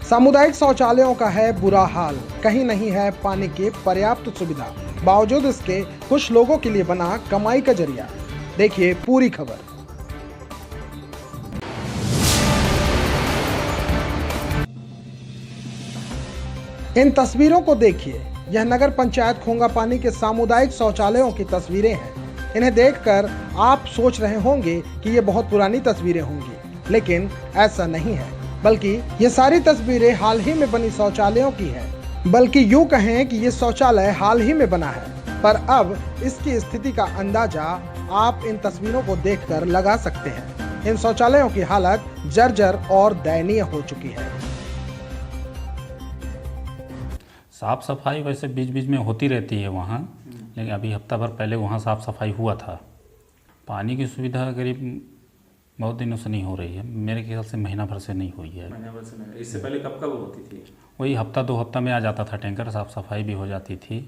सामुदायिक शौचालयों का है बुरा हाल। कहीं नहीं है पानी की पर्याप्त सुविधा, बावजूद इसके कुछ लोगों के लिए बना कमाई का जरिया। देखिए पूरी खबर। इन तस्वीरों को देखिए। यह नगर पंचायत खोंगापानी के सामुदायिक शौचालयों की तस्वीरें हैं। इन्हें देखकर आप सोच रहे होंगे कि ये बहुत पुरानी तस्वीरें होंगी, लेकिन ऐसा नहीं है, बल्कि ये सारी तस्वीरें हाल ही में बनी शौचालयों की हैं। बल्कि यूं कहें कि ये शौचालय हाल ही में बना है, पर अब इसकी स्थिति का अंदाजा आप इन तस्वीरों को देखकर लगा सकते हैं। इन शौचालयों की हालत जर्जर और दयनीय हो चुकी है। साफ़ सफाई वैसे बीच बीच में होती रहती है वहाँ, लेकिन अभी हफ्ता भर पहले वहाँ साफ़ सफाई हुआ था। पानी की सुविधा करीब बहुत दिनों से नहीं हो रही है, मेरे ख्याल से महीना भर से नहीं हुई है। महीना भर से नहीं। इससे पहले कब कब होती थी? वही हफ्ता दो हफ्ता में आ जाता था टैंकर, साफ़ सफाई भी हो जाती थी।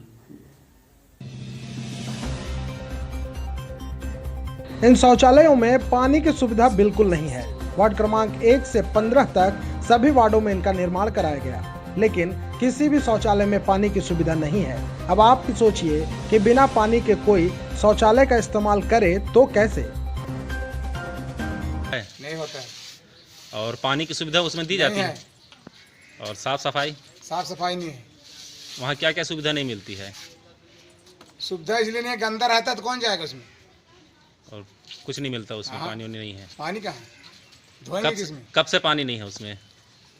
इन शौचालयों में पानी की सुविधा बिल्कुल नहीं है। वार्ड क्रमांक 1 से 15 तक सभी वार्डों में इनका निर्माण कराया गया, लेकिन किसी भी शौचालय में पानी की सुविधा नहीं है। अब आप भी सोचिए कि बिना पानी के कोई शौचालय का इस्तेमाल करे तो कैसे? नहीं होता है। और पानी की सुविधा उसमें दी जाती है। और साफ सफाई नहीं है। वहाँ क्या क्या सुविधा नहीं मिलती है? सुविधा इसलिए नहीं है, गंदा रहता तो कौन जाएगा उसमें। और कुछ नहीं मिलता उसमें, पानी नहीं है। पानी कहाँ धोएंगे किसमें? कब से पानी नहीं है उसमें?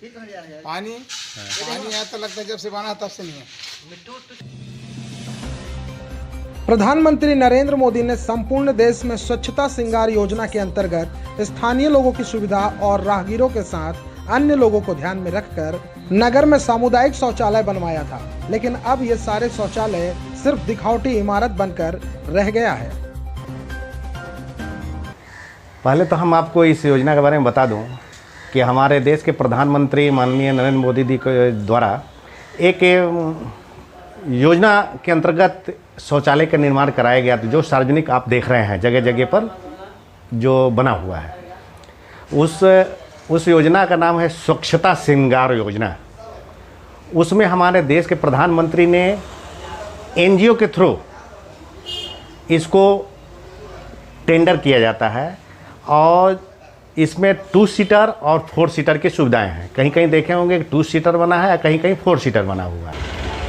पानी यहाँ तो लगता है जब से बना तब से नहीं है। प्रधानमंत्री नरेंद्र मोदी ने संपूर्ण देश में स्वच्छता श्रृंगार योजना के अंतर्गत स्थानीय लोगों की सुविधा और राहगीरों के साथ अन्य लोगों को ध्यान में रखकर नगर में सामुदायिक शौचालय बनवाया था, लेकिन अब ये सारे शौचालय सिर्फ दिखावटी इमारत बनकर रह गया है। पहले तो हम आपको इस योजना के बारे में बता दूं कि हमारे देश के प्रधानमंत्री माननीय नरेंद्र मोदी जी के द्वारा एक योजना के अंतर्गत शौचालय का निर्माण कराया गया था, जो सार्वजनिक आप देख रहे हैं जगह जगह पर जो बना हुआ है। उस योजना का नाम है स्वच्छता श्रृंगार योजना। उसमें हमारे देश के प्रधानमंत्री ने एनजीओ के थ्रू इसको टेंडर किया जाता है और इसमें 2 सीटर और 4 सीटर की सुविधाएं हैं। कहीं कहीं देखे होंगे कि 2 सीटर बना है, कहीं कहीं 4 सीटर बना हुआ है।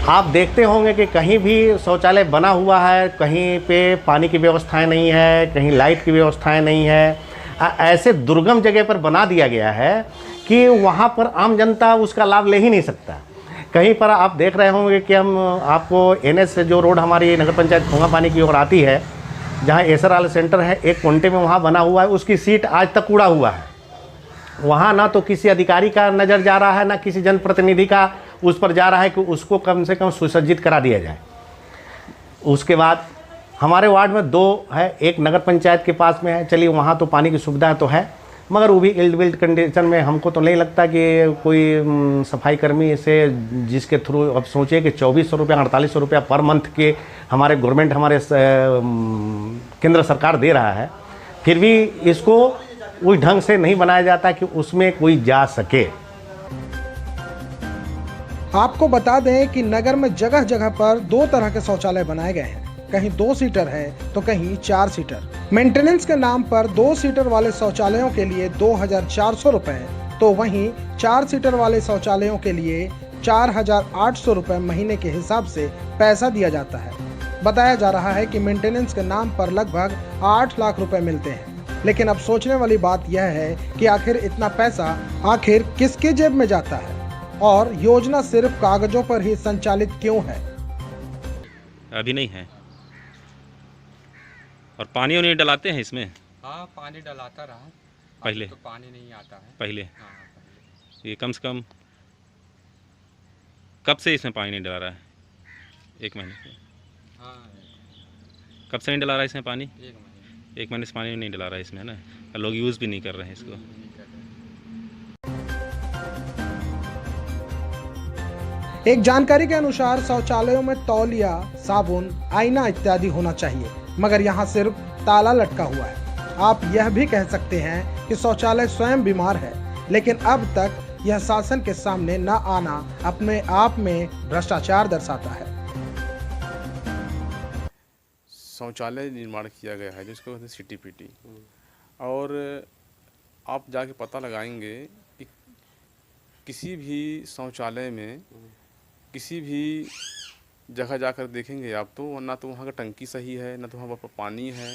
आप देखते होंगे कि कहीं भी शौचालय बना हुआ है, कहीं पे पानी की व्यवस्थाएं नहीं है, कहीं लाइट की व्यवस्थाएं नहीं है। ऐसे दुर्गम जगह पर बना दिया गया है कि वहाँ पर आम जनता उसका लाभ ले ही नहीं सकता। कहीं पर आप देख रहे होंगे कि हम आपको NS जो रोड हमारी नगर पंचायत खोंगापानी की ओर आती है, जहाँ एसआर सेंटर है, एक कोंटे में वहाँ बना हुआ है, उसकी सीट आज तक उड़ा हुआ है। वहाँ ना तो किसी अधिकारी का नज़र जा रहा है, ना किसी जनप्रतिनिधि का उस पर जा रहा है कि उसको कम से कम सुसज्जित करा दिया जाए। उसके बाद हमारे वार्ड में 2 है, एक नगर पंचायत के पास में है। चलिए वहाँ तो पानी की सुविधा तो है, मगर वो भी इल्ड बिल्ड कंडीशन में। हमको तो नहीं लगता कि कोई सफाई कर्मी से जिसके थ्रू अब सोचिए कि 2400 रुपया 4800 रुपया पर मंथ के हमारे गवर्नमेंट हमारे केंद्र सरकार दे रहा है, फिर भी इसको उस ढंग से नहीं बनाया जाता कि उसमें कोई जा सके। आपको बता दें कि नगर में जगह जगह पर 2 तरह के शौचालय बनाए गए हैं। कहीं 2 सीटर है तो कहीं 4 सीटर। मेंटेनेंस के नाम पर 2 सीटर वाले शौचालयों के लिए 2400 रुपए, तो वहीं 4 सीटर वाले शौचालयों के लिए 4800 रुपए महीने के हिसाब से पैसा दिया जाता है। बताया जा रहा है कि मेंटेनेंस के नाम पर लगभग 8 लाख रुपए मिलते हैं। लेकिन अब सोचने वाली बात यह है कि आखिर इतना पैसा आखिर किसके जेब में जाता है और योजना सिर्फ कागजों पर ही संचालित क्यों है? अभी नहीं है। और पानी उन्हें डलाते हैं इसमें? हाँ, पानी डलाता रहा पहले तो पानी नहीं आता है पहले। हाँ, पहले। ये कम से कम कब से इसमें पानी नहीं डला रहा है? 1 महीने से। हाँ, कब से नहीं डला रहा है इसमें पानी? 1 महीने। 1 महीने से पानी नहीं डला रहा है इसमें, है ना। लोग यूज़ भी नहीं कर रहे हैं इसको। एक जानकारी के अनुसार शौचालयों में तौलिया, साबुन, आईना इत्यादि होना चाहिए, मगर यहाँ सिर्फ ताला लटका हुआ है। आप यह भी कह सकते हैं कि शौचालय स्वयं बीमार है, लेकिन अब तक यह शासन के सामने न आना अपने आप में भ्रष्टाचार दर्शाता है। शौचालय निर्माण किया गया है जिसको कहते हैं सीटीपीटी, और आप जाके पता लगाएंगे कि किसी भी शौचालय में किसी भी जगह जाकर देखेंगे आप तो ना तो वहाँ का टंकी सही है, ना तो वहाँ पर पानी है,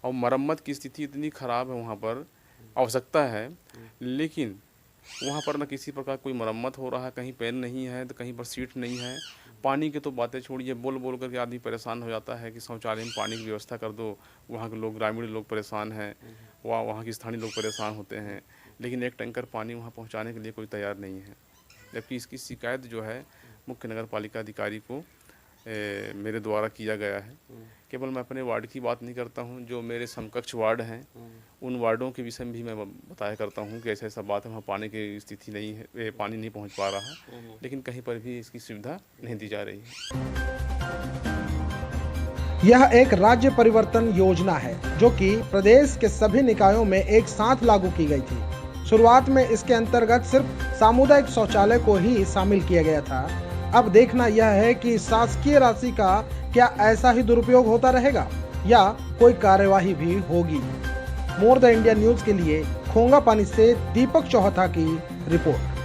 और मरम्मत की स्थिति इतनी ख़राब है, वहाँ पर आवश्यकता है लेकिन वहाँ पर न किसी प्रकार कोई मरम्मत हो रहा है, कहीं पेन नहीं है तो कहीं पर सीट नहीं है। पानी की तो बातें छोड़िए, बोल बोल करके आदमी परेशान हो जाता है कि शौचालय में पानी की व्यवस्था कर दो। वहाँ के लोग, ग्रामीण लोग परेशान हैं, वहाँ के स्थानीय लोग परेशान होते हैं, लेकिन एक टैंकर पानी वहाँ पहुँचाने के लिए कोई तैयार नहीं है। जबकि इसकी शिकायत जो है मुख्य नगर पालिका अधिकारी को मेरे द्वारा किया गया है। केवल मैं अपने वार्ड की बात नहीं करता हूँ, जो मेरे समकक्ष वार्ड हैं उन वार्डों के विषय में भी मैं बताया करता हूँ कि ऐसा ऐसा बात है, वहाँ पानी की स्थिति नहीं है, पानी नहीं पहुँच पा रहा, लेकिन कहीं पर भी इसकी सुविधा नहीं दी जा रही है। यह एक राज्य परिवर्तन योजना है जो कि प्रदेश के सभी निकायों में एक साथ लागू की गई थी। शुरुआत में इसके अंतर्गत सिर्फ सामुदायिक शौचालय को ही शामिल किया गया था। अब देखना यह है कि शासकीय राशि का क्या ऐसा ही दुरुपयोग होता रहेगा या कोई कार्यवाही भी होगी। मोर द इंडिया न्यूज के लिए खोंगापानी से दीपक चौहता की रिपोर्ट।